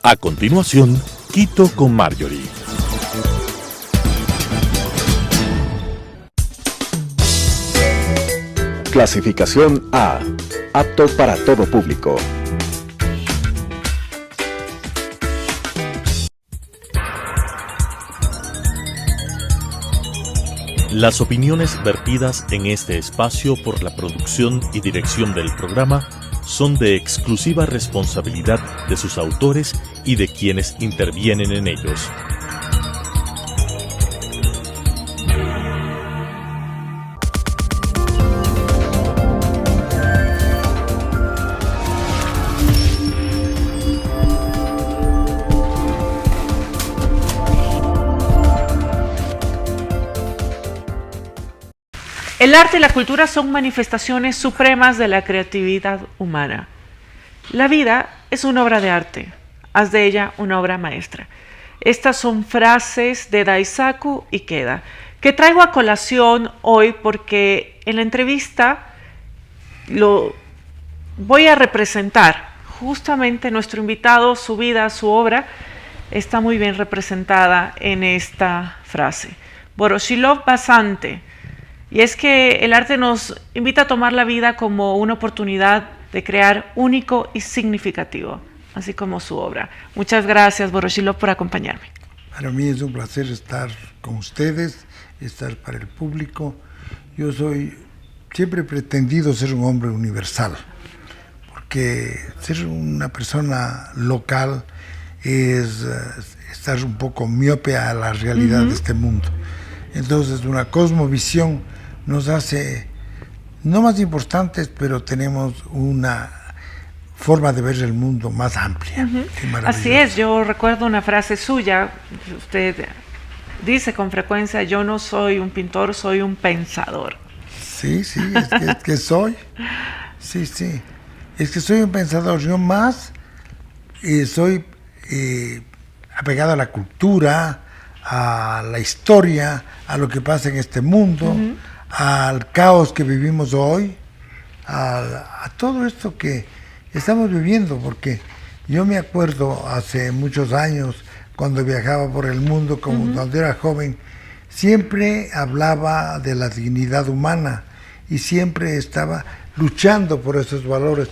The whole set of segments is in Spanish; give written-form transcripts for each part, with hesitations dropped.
A continuación, Quito con Marjorie. Clasificación A. Apto para todo público. Las opiniones vertidas en este espacio por la producción y dirección del programa son de exclusiva responsabilidad de sus autores y de quienes intervienen en ellos. El arte y la cultura son manifestaciones supremas de la creatividad humana. La vida es una obra de arte. Haz de ella una obra maestra. Estas son frases de Daisaku Ikeda, que traigo a colación hoy porque en la entrevista lo voy a representar. Justamente nuestro invitado, su vida, su obra, está muy bien representada en esta frase. Voroshilov Basante. Y es que el arte nos invita a tomar la vida como una oportunidad de crear único y significativo, así como su obra. Muchas gracias, Voroshilov, por acompañarme. Para mí es un placer estar con ustedes, estar para el público. Yo siempre he pretendido ser un hombre universal, porque ser una persona local es estar un poco miope a la realidad de este mundo. Entonces, una cosmovisión nos hace, no más importantes, pero tenemos una forma de ver el mundo más amplia. Así es, yo recuerdo una frase suya, usted dice con frecuencia, yo no soy un pintor, soy un pensador. Sí, es que soy, es que soy un pensador, yo más soy apegado a la cultura, a la historia, a lo que pasa en este mundo, al caos que vivimos hoy, a todo esto que estamos viviendo, porque yo me acuerdo hace muchos años, cuando viajaba por el mundo, como cuando era joven, siempre hablaba de la dignidad humana y siempre estaba luchando por esos valores.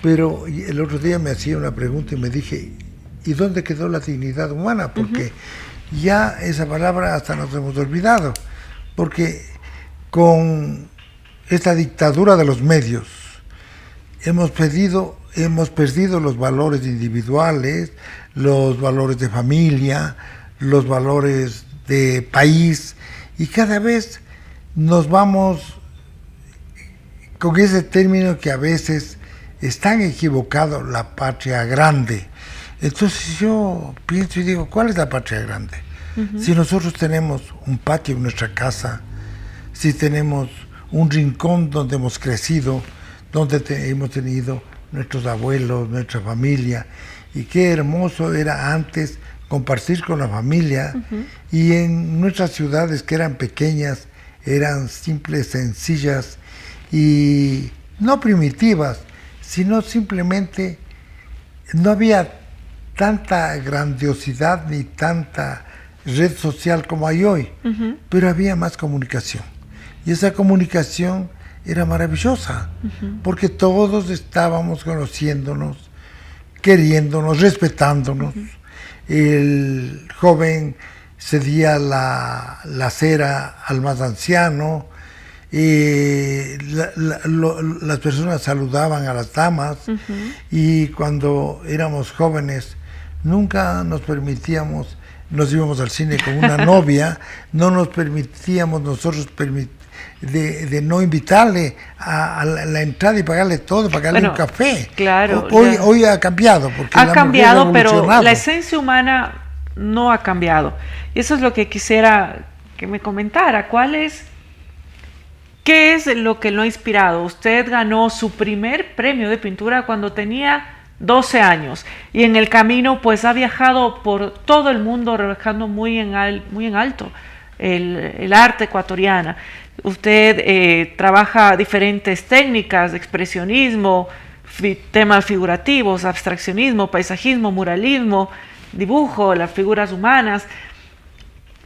Pero el otro día me hacía una pregunta y me dije, ¿y dónde quedó la dignidad humana? Porque ya esa palabra hasta nos hemos olvidado, porque con esta dictadura de los medios hemos perdido los valores individuales, los valores de familia, los valores de país, y cada vez nos vamos con ese término que a veces es tan equivocado, la patria grande. Entonces yo pienso y digo, ¿cuál es la patria grande? Si nosotros tenemos un patio en nuestra casa, si tenemos un rincón donde hemos crecido, donde hemos tenido nuestros abuelos, nuestra familia, y qué hermoso era antes compartir con la familia, y en nuestras ciudades que eran pequeñas, eran simples, sencillas, y no primitivas, sino simplemente no había tanta grandiosidad ni tanta red social como hay hoy, pero había más comunicación. Y esa comunicación era maravillosa, porque todos estábamos conociéndonos, queriéndonos, respetándonos. El joven cedía la cera al más anciano, las personas saludaban a las damas, y cuando éramos jóvenes nunca nos permitíamos, nos íbamos al cine con una novia, no nos permitíamos nosotros de no invitarle a la entrada y pagarle todo, pagarle un café. Claro. Hoy ha cambiado, porque ha cambiado, pero la esencia humana no ha cambiado. Y eso es lo que quisiera que me comentara. ¿Qué es lo que lo ha inspirado? Usted ganó su primer premio de pintura cuando tenía 12 años, y en el camino pues ha viajado por todo el mundo reflejando muy en alto el arte ecuatoriana. Usted trabaja diferentes técnicas de expresionismo, temas figurativos, abstraccionismo, paisajismo, muralismo, dibujo, las figuras humanas.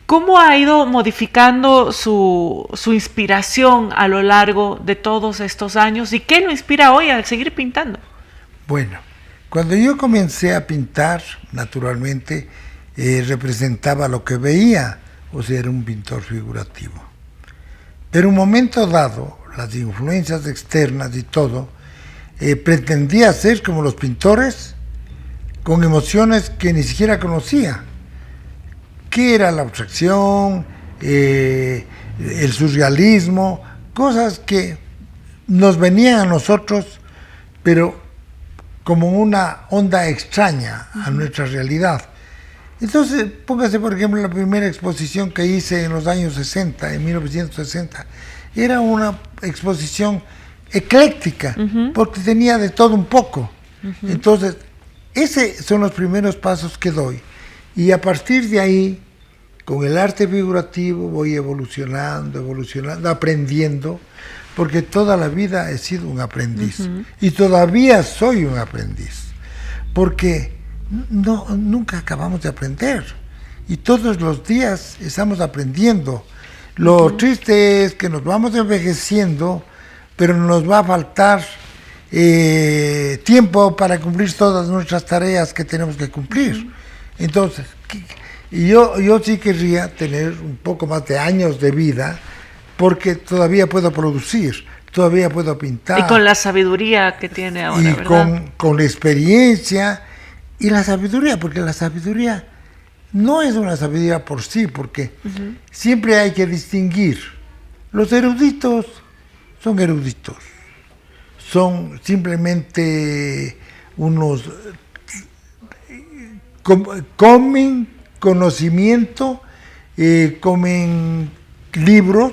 ¿Cómo ha ido modificando su inspiración a lo largo de todos estos años y qué lo inspira hoy a seguir pintando? Bueno, cuando yo comencé a pintar, naturalmente, representaba lo que veía, o sea, era un pintor figurativo. Pero en un momento dado, las influencias externas y todo, pretendía ser como los pintores, con emociones que ni siquiera conocía. ¿Qué era la abstracción, el surrealismo? Cosas que nos venían a nosotros, pero como una onda extraña a nuestra realidad. Entonces, póngase por ejemplo la primera exposición que hice en los años 60, en 1960. Era una exposición ecléctica, porque tenía de todo un poco. Entonces, esos son los primeros pasos que doy. Y a partir de ahí, con el arte figurativo voy evolucionando, aprendiendo, porque toda la vida he sido un aprendiz. Y todavía soy un aprendiz, porque nunca acabamos de aprender. Y todos los días estamos aprendiendo. Lo triste es que nos vamos envejeciendo, pero nos va a faltar tiempo para cumplir todas nuestras tareas que tenemos que cumplir. Entonces, yo sí querría tener un poco más de años de vida, porque todavía puedo producir, todavía puedo pintar. Y con la sabiduría que tiene ahora, y ¿verdad? con la experiencia y la sabiduría, porque la sabiduría no es una sabiduría por sí, porque siempre hay que distinguir. Los eruditos son eruditos, son simplemente unos... comen conocimiento, comen libros,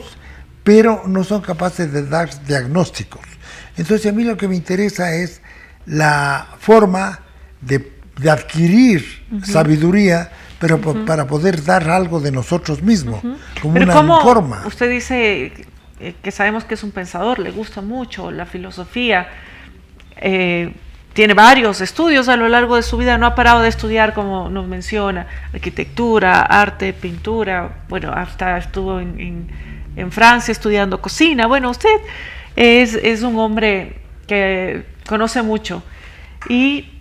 pero no son capaces de dar diagnósticos. Entonces a mí lo que me interesa es la forma de adquirir sabiduría, pero para poder dar algo de nosotros mismos, como pero una forma. Usted dice que sabemos que es un pensador, le gusta mucho la filosofía, tiene varios estudios a lo largo de su vida, no ha parado de estudiar, como nos menciona, arquitectura, arte, pintura, bueno, hasta estuvo en Francia estudiando cocina. Bueno, usted es un hombre que conoce mucho y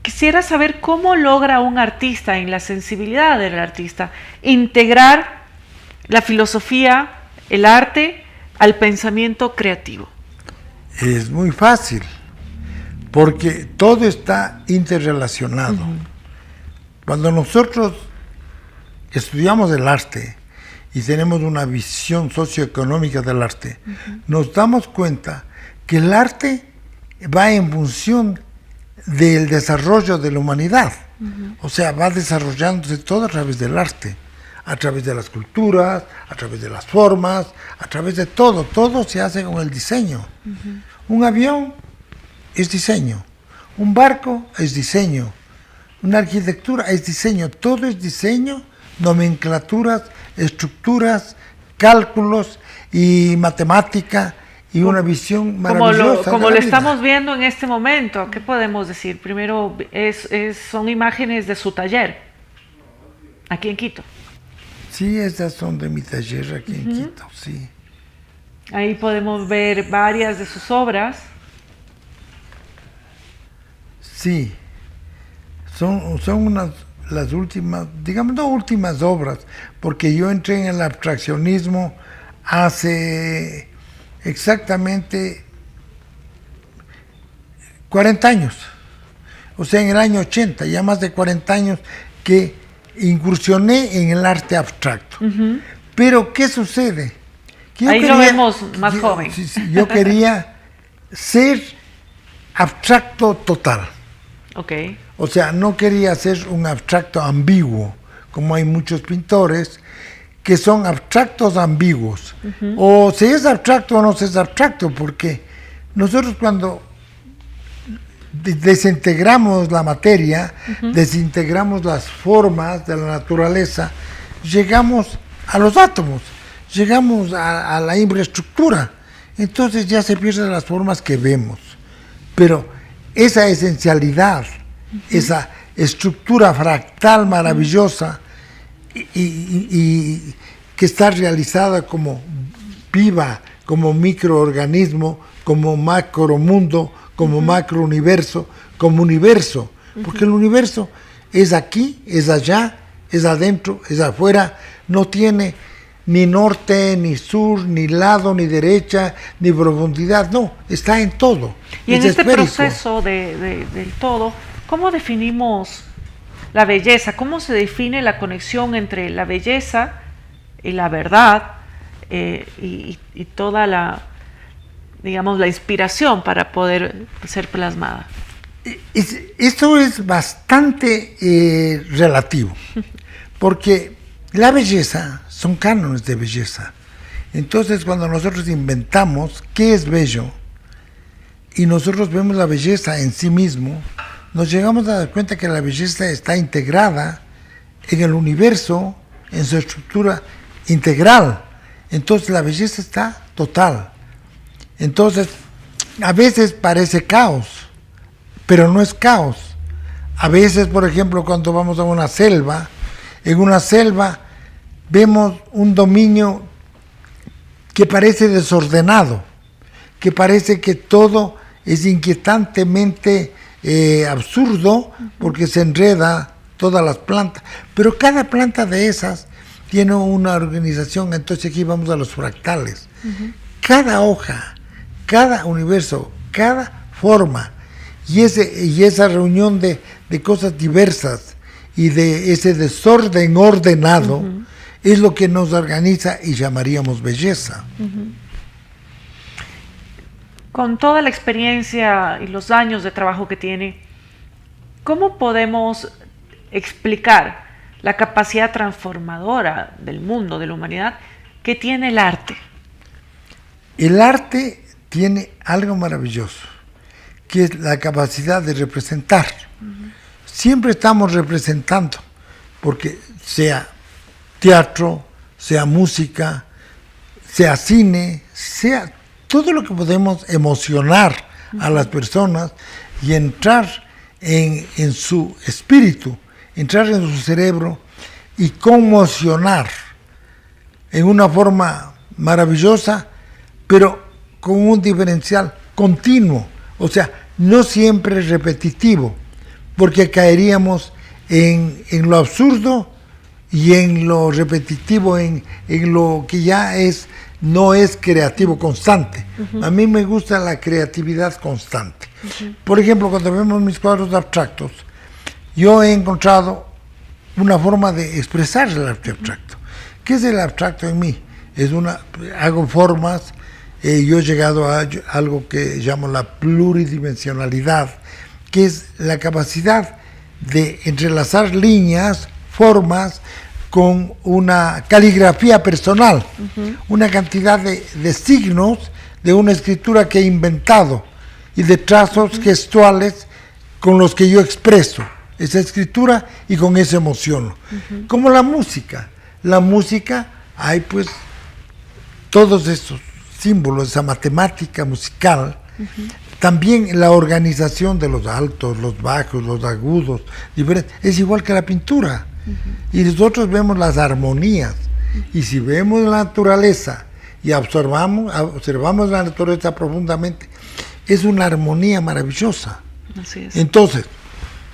quisiera saber cómo logra un artista, en la sensibilidad del artista, integrar la filosofía, el arte, al pensamiento creativo. Es muy fácil, porque todo está interrelacionado. Cuando nosotros estudiamos el arte y tenemos una visión socioeconómica del arte, nos damos cuenta que el arte va en función del desarrollo de la humanidad. O sea, va desarrollándose todo a través del arte, a través de las culturas, a través de las formas, a través de todo. Todo se hace con el diseño. Un avión es diseño, un barco es diseño, una arquitectura es diseño, todo es diseño, nomenclaturas, estructuras, cálculos y matemática y una visión maravillosa. Como lo estamos viendo en este momento, ¿qué podemos decir? Primero, son imágenes de su taller, aquí en Quito. Sí, esas son de mi taller aquí en Quito, sí. Ahí podemos ver varias de sus obras. Sí, son las últimas, digamos, no últimas obras, porque yo entré en el abstraccionismo hace exactamente 40 años, o sea, en el año 80, ya más de 40 años que incursioné en el arte abstracto. Pero, ¿qué sucede? Que ahí lo vemos más joven. Sí, yo quería ser abstracto total. Okay. O sea, no quería ser un abstracto ambiguo, como hay muchos pintores que son abstractos ambiguos. O se es abstracto o no se es abstracto, porque nosotros cuando desintegramos la materia, desintegramos las formas de la naturaleza, llegamos a los átomos, llegamos a la infraestructura. Entonces ya se pierden las formas que vemos. Pero esa esencialidad, esa estructura fractal maravillosa y que está realizada como viva, como microorganismo, como macromundo, como macrouniverso, como universo, porque el universo es aquí, es allá, es adentro, es afuera, no tiene ni norte, ni sur, ni lado, ni derecha, ni profundidad, no, está en todo. Y en es este esférico. proceso del todo, ¿cómo definimos la belleza? ¿Cómo se define la conexión entre la belleza y la verdad y toda la, digamos, la inspiración para poder ser plasmada? Esto es bastante relativo, porque la belleza son cánones de belleza. Entonces, cuando nosotros inventamos qué es bello y nosotros vemos la belleza en sí mismo, nos llegamos a dar cuenta que la belleza está integrada en el universo, en su estructura integral. Entonces, la belleza está total. Entonces, a veces parece caos, pero no es caos. A veces, por ejemplo, cuando vamos a una selva, en una selva vemos un dominio que parece desordenado, que parece que todo es inquietantemente absurdo, porque se enreda todas las plantas, pero cada planta de esas tiene una organización. Entonces aquí vamos a los fractales. Cada hoja, cada universo, cada forma y esa reunión de cosas diversas y de ese desorden ordenado es lo que nos organiza y llamaríamos belleza. Con toda la experiencia y los años de trabajo que tiene, ¿cómo podemos explicar la capacidad transformadora del mundo, de la humanidad, que tiene el arte? El arte tiene algo maravilloso, que es la capacidad de representar. Siempre estamos representando, porque sea teatro, sea música, sea cine, sea todo lo que podemos emocionar a las personas y entrar en su espíritu, entrar en su cerebro y conmocionar en una forma maravillosa, pero con un diferencial continuo, o sea, no siempre repetitivo, porque caeríamos en lo absurdo y en lo repetitivo, en lo que ya no es creativo constante. A mí me gusta la creatividad constante. Por ejemplo, cuando vemos mis cuadros abstractos, yo he encontrado una forma de expresar el arte abstracto. ¿Qué es el abstracto en mí? Hago formas, yo he llegado a algo que llamo la pluridimensionalidad, que es la capacidad de entrelazar líneas, formas, con una caligrafía personal, una cantidad de signos de una escritura que he inventado y de trazos gestuales con los que yo expreso esa escritura y con eso emociono. Como la música. La música, hay pues todos estos símbolos, esa matemática musical, también la organización de los altos, los bajos, los agudos, es igual que la pintura. Y nosotros vemos las armonías, y si vemos la naturaleza y observamos la naturaleza profundamente, es una armonía maravillosa. Así es. Entonces,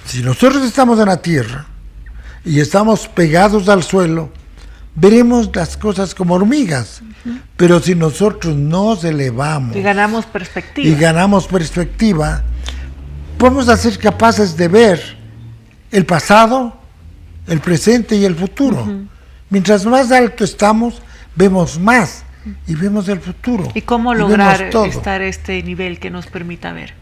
si nosotros estamos en la tierra y estamos pegados al suelo, veremos las cosas como hormigas, pero si nosotros nos elevamos y ganamos perspectiva, vamos a ser capaces de ver el pasado, el presente y el futuro. Mientras más alto estamos, vemos más y vemos el futuro. ¿Y cómo lograr estar a este nivel que nos permita ver?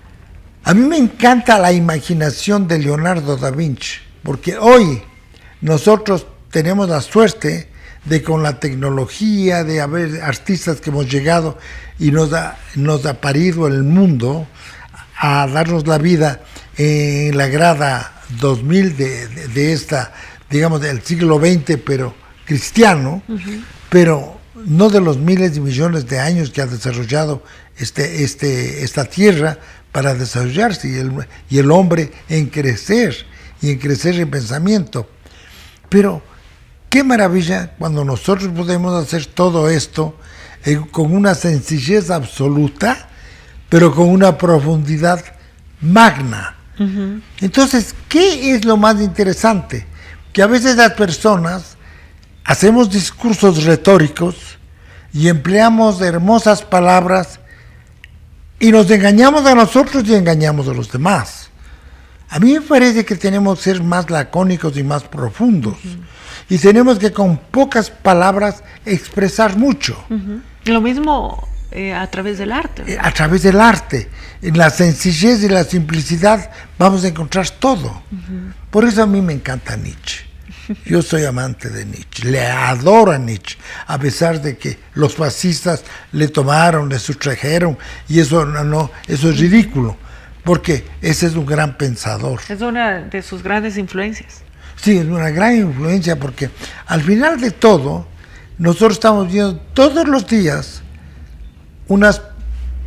A mí me encanta la imaginación de Leonardo da Vinci, porque hoy nosotros tenemos la suerte de, con la tecnología, de haber artistas que hemos llegado y nos ha parido el mundo a darnos la vida en la grada 2000 de esta, digamos, del siglo XX, pero cristiano, pero no de los miles y millones de años que ha desarrollado esta tierra para desarrollarse y el hombre en crecer en pensamiento. Pero qué maravilla cuando nosotros podemos hacer todo esto con una sencillez absoluta, pero con una profundidad magna. Uh-huh. Entonces, ¿qué es lo más interesante? Que a veces las personas hacemos discursos retóricos y empleamos hermosas palabras y nos engañamos a nosotros y engañamos a los demás. A mí me parece que tenemos que ser más lacónicos y más profundos. Uh-huh. Y tenemos que con pocas palabras expresar mucho. Uh-huh. Lo mismo a través del arte. A través del arte. En la sencillez y la simplicidad vamos a encontrar todo. Uh-huh. Por eso a mí me encanta Nietzsche. Yo soy amante de Nietzsche, le adoro a Nietzsche, a pesar de que los fascistas le tomaron, le sustrajeron, y eso eso es ridículo, porque ese es un gran pensador. Es una de sus grandes influencias. Sí, es una gran influencia, porque al final de todo, nosotros estamos viendo todos los días unas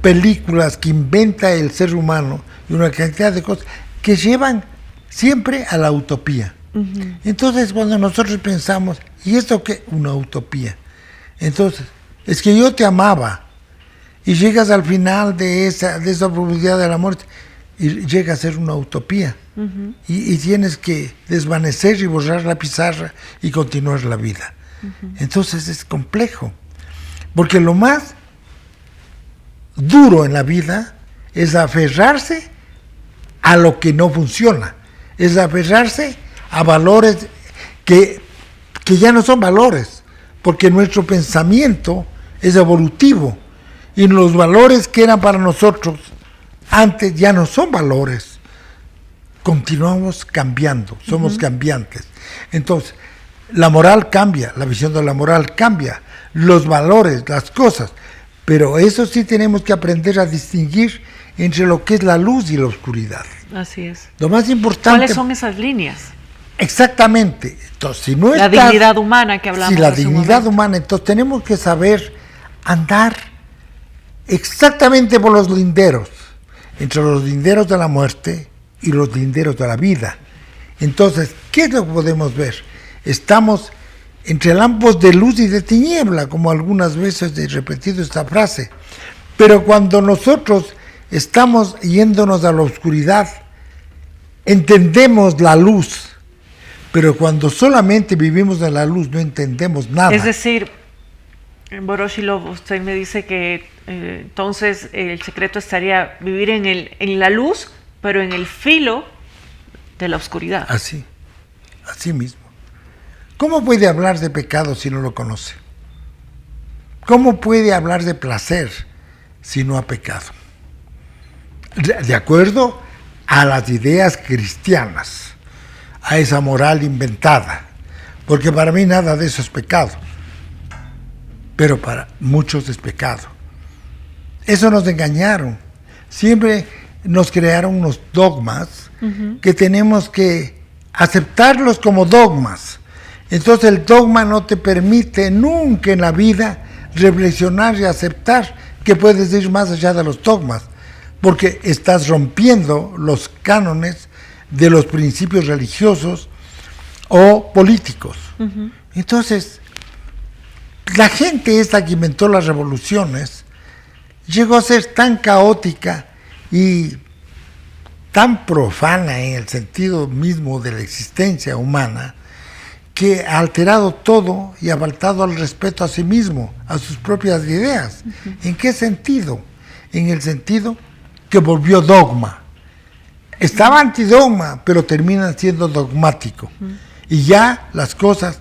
películas que inventa el ser humano y una cantidad de cosas que llevan siempre a la utopía. Uh-huh. Entonces, cuando nosotros pensamos, ¿y esto qué? Una utopía. Entonces, es que yo te amaba, y llegas al final de esa profundidad de la muerte, y llega a ser una utopía. Uh-huh. Y tienes que desvanecer y borrar la pizarra y continuar la vida. Uh-huh. Entonces es complejo, porque lo más duro en la vida es aferrarse a lo que no funciona, es aferrarse a valores que ya no son valores, porque nuestro pensamiento es evolutivo y los valores que eran para nosotros antes ya no son valores. Continuamos cambiando, somos cambiantes. Entonces, la moral cambia, la visión de la moral cambia, los valores, las cosas, pero eso sí tenemos que aprender a distinguir entre lo que es la luz y la oscuridad. Así es. Lo más importante. ¿Cuáles son esas líneas? Exactamente. Entonces, si no la dignidad humana que hablamos. Sí, la dignidad humana. Entonces tenemos que saber andar exactamente por los linderos, entre los linderos de la muerte y los linderos de la vida. Entonces, ¿qué es lo que podemos ver? Estamos entre lampos de luz y de tiniebla, como algunas veces he repetido esta frase. Pero cuando nosotros estamos yéndonos a la oscuridad, entendemos la luz. Pero cuando solamente vivimos en la luz no entendemos nada. Es decir, Voroshilov, usted me dice que entonces el secreto estaría vivir en la luz, pero en el filo de la oscuridad. Así mismo. ¿Cómo puede hablar de pecado si no lo conoce? ¿Cómo puede hablar de placer si no ha pecado? De acuerdo a las ideas cristianas, a esa moral inventada, porque para mí nada de eso es pecado, pero para muchos es pecado. Eso nos engañaron, siempre nos crearon unos dogmas que tenemos que aceptarlos como dogmas. Entonces el dogma no te permite nunca en la vida reflexionar y aceptar que puedes ir más allá de los dogmas, porque estás rompiendo los cánones de los principios religiosos o políticos. Uh-huh. Entonces, la gente esta que inventó las revoluciones llegó a ser tan caótica y tan profana en el sentido mismo de la existencia humana, que ha alterado todo y ha faltado al respeto a sí mismo, a sus propias ideas. Uh-huh. ¿En qué sentido? En el sentido que volvió dogma. Estaba antidogma, pero termina siendo dogmático. Y ya las cosas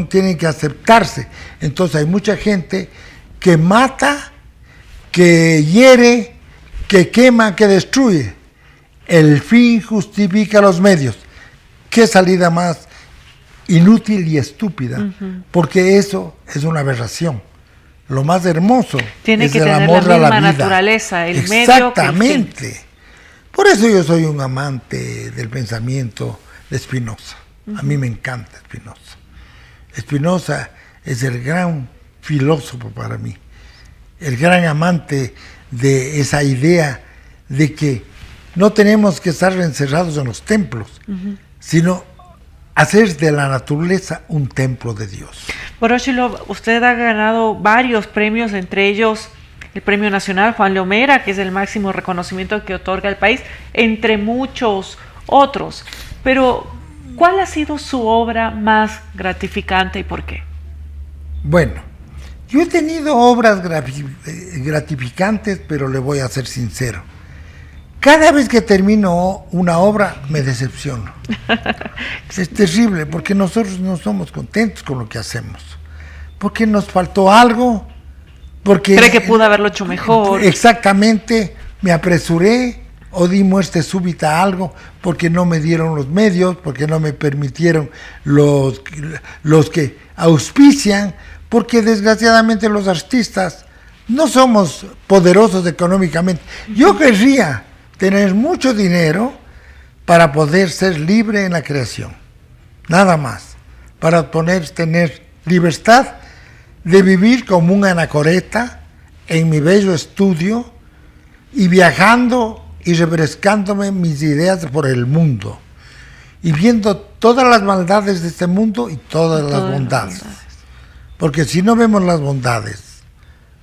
tienen que aceptarse. Entonces hay mucha gente que mata, que hiere, que quema, que destruye. El fin justifica los medios. ¿Qué salida más inútil y estúpida? Porque eso es una aberración. Lo más hermoso tiene es que el tener amor la a misma la vida. Naturaleza, el Exactamente. medio. Por eso yo soy un amante del pensamiento de Spinoza. A mí me encanta Spinoza. Spinoza es el gran filósofo para mí. el gran amante de esa idea de que no tenemos que estar encerrados en los templos, sino hacer de la naturaleza un templo de Dios. Voroshilov, usted ha ganado varios premios, entre ellos el Premio Nacional Juan Leomera, que es el máximo reconocimiento que otorga el país, entre muchos otros. Pero, ¿cuál ha sido su obra más gratificante y por qué? Bueno, yo he tenido obras gratificantes, pero le voy a ser sincero. Cada vez que termino una obra me decepciono. Es terrible porque nosotros no somos contentos con lo que hacemos. Porque nos faltó algo, porque... ¿Cree que pudo haberlo hecho mejor? Exactamente, me apresuré o di muerte súbita a algo porque no me dieron los medios, porque no me permitieron los que auspician, porque desgraciadamente los artistas no somos poderosos económicamente. Yo querría tener mucho dinero para poder ser libre en la creación, nada más, para poder tener libertad de vivir como un anacoreta en mi bello estudio y viajando y refrescándome mis ideas por el mundo y viendo todas las maldades de este mundo y todas las bondades. Porque si no vemos las bondades,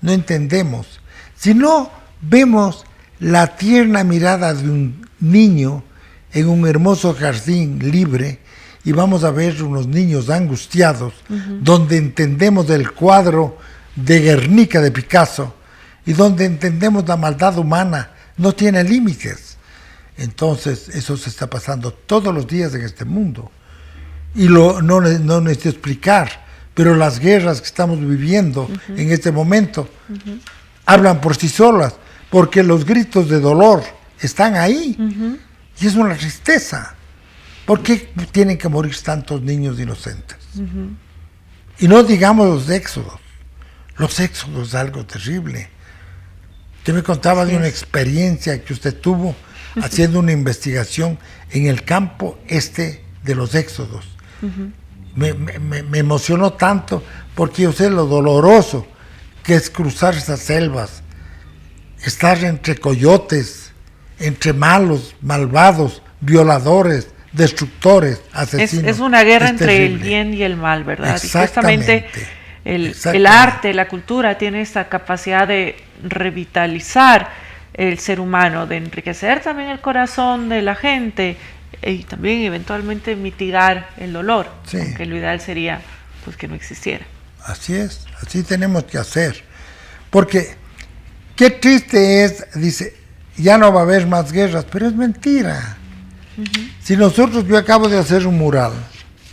no entendemos. Si no vemos la tierna mirada de un niño en un hermoso jardín libre, y vamos a ver unos niños angustiados, donde entendemos el cuadro de Guernica de Picasso, y donde entendemos la maldad humana, no tiene límites. Entonces, eso se está pasando todos los días en este mundo. Y no necesito explicar, pero las guerras que estamos viviendo en este momento hablan por sí solas, porque los gritos de dolor están ahí, y es una tristeza. ¿Por qué tienen que morir tantos niños inocentes? Y no digamos los éxodos. Los éxodos es algo terrible. Usted me contaba de una experiencia que usted tuvo haciendo una investigación en el campo de los éxodos. Me emocionó tanto porque yo sé lo doloroso que es cruzar esas selvas, estar entre coyotes, entre malos, malvados, violadores, destructores, asesinos. Es una guerra entre el bien y el mal, ¿verdad? Y justamente el arte, la cultura tiene esta capacidad de revitalizar el ser humano, de enriquecer también el corazón de la gente y también eventualmente mitigar el dolor, aunque lo ideal sería pues que no existiera. Así es, así tenemos que hacer. Porque qué triste es, dice, ya no va a haber más guerras, pero es mentira. Si yo acabo de hacer un mural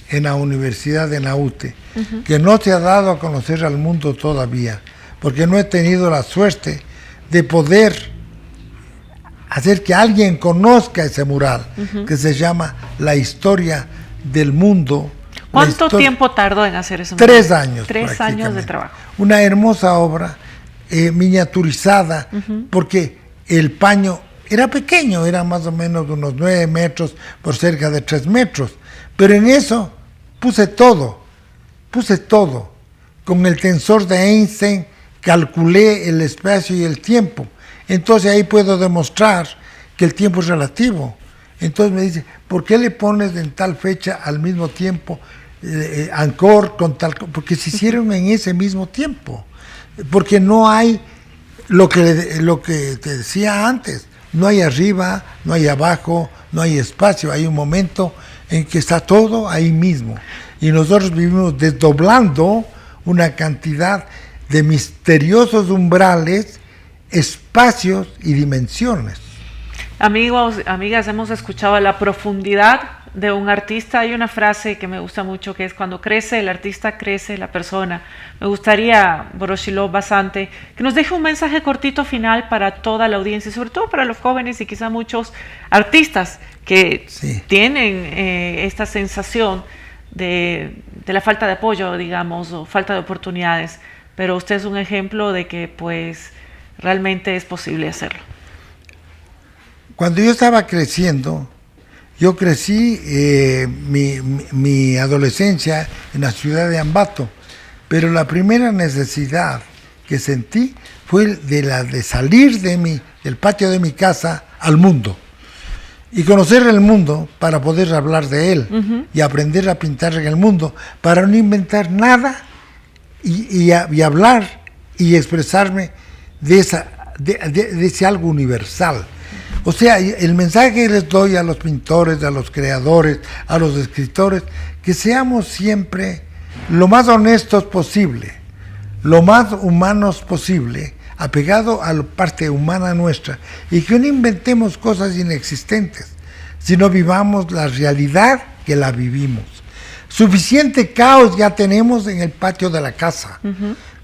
en la Universidad de Naute, que no se ha dado a conocer al mundo todavía, porque no he tenido la suerte de poder hacer que alguien conozca ese mural, que se llama La historia del mundo. ¿Cuánto tiempo tardó en hacer ese mural? 3 años. 3 años de trabajo. Una hermosa obra, miniaturizada, porque el paño era pequeño, era más o menos unos 9 metros por cerca de 3 metros, pero en eso puse todo, con el tensor de Einstein calculé el espacio y el tiempo, entonces ahí puedo demostrar que el tiempo es relativo. Entonces me dice, ¿por qué le pones en tal fecha al mismo tiempo Angkor con tal? Porque se hicieron en ese mismo tiempo, porque no hay lo que te decía antes. No hay arriba, no hay abajo, no hay espacio, hay un momento en que está todo ahí mismo. Y nosotros vivimos desdoblando una cantidad de misteriosos umbrales, espacios y dimensiones. Amigos, amigas, hemos escuchado la profundidad de un artista. Hay una frase que me gusta mucho que es: cuando crece el artista, crece la persona. Me gustaría, Voroshilov Basante, que nos deje un mensaje cortito final para toda la audiencia, y sobre todo para los jóvenes y quizá muchos artistas que tienen esta sensación de la falta de apoyo, digamos, o falta de oportunidades, pero usted es un ejemplo de que pues realmente es posible hacerlo. Cuando yo estaba creciendo, yo crecí mi adolescencia en la ciudad de Ambato, pero la primera necesidad que sentí fue de salir del patio de mi casa al mundo y conocer el mundo para poder hablar de él y aprender a pintar en el mundo, para no inventar nada y hablar y expresarme de ese algo universal. O sea, el mensaje que les doy a los pintores, a los creadores, a los escritores, que seamos siempre lo más honestos posible, lo más humanos posible, apegado a la parte humana nuestra, y que no inventemos cosas inexistentes, sino vivamos la realidad que la vivimos. Suficiente caos ya tenemos en el patio de la casa,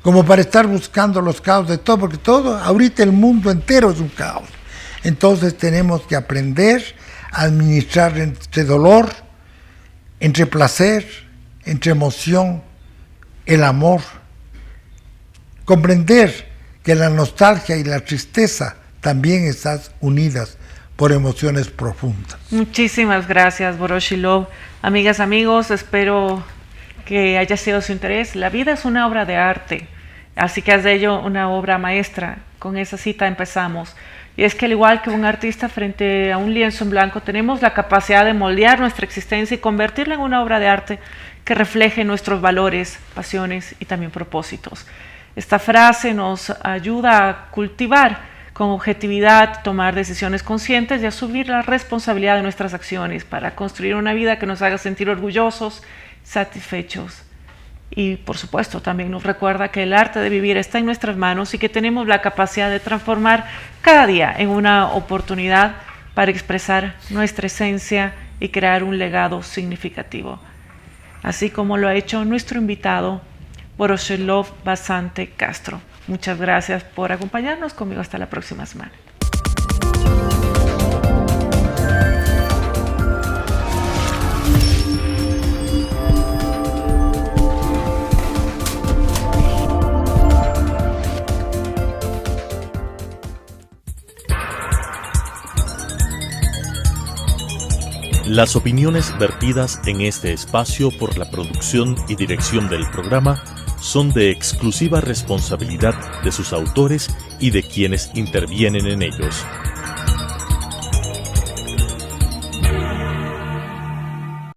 como para estar buscando los caos de todo, porque todo, ahorita el mundo entero es un caos. Entonces tenemos que aprender a administrar entre dolor, entre placer, entre emoción, el amor. Comprender que la nostalgia y la tristeza también están unidas por emociones profundas. Muchísimas gracias, Voroshilov. Amigas, amigos, espero que haya sido de su interés. La vida es una obra de arte, así que haz de ello una obra maestra. Con esa cita empezamos. Y es que al igual que un artista frente a un lienzo en blanco, tenemos la capacidad de moldear nuestra existencia y convertirla en una obra de arte que refleje nuestros valores, pasiones y también propósitos. Esta frase nos ayuda a cultivar con objetividad, tomar decisiones conscientes y asumir la responsabilidad de nuestras acciones para construir una vida que nos haga sentir orgullosos, satisfechos. Y por supuesto también nos recuerda que el arte de vivir está en nuestras manos y que tenemos la capacidad de transformar cada día en una oportunidad para expresar nuestra esencia y crear un legado significativo. Así como lo ha hecho nuestro invitado, Voroshilov Basante Castro. Muchas gracias por acompañarnos. Conmigo hasta la próxima semana. Las opiniones vertidas en este espacio por la producción y dirección del programa son de exclusiva responsabilidad de sus autores y de quienes intervienen en ellos.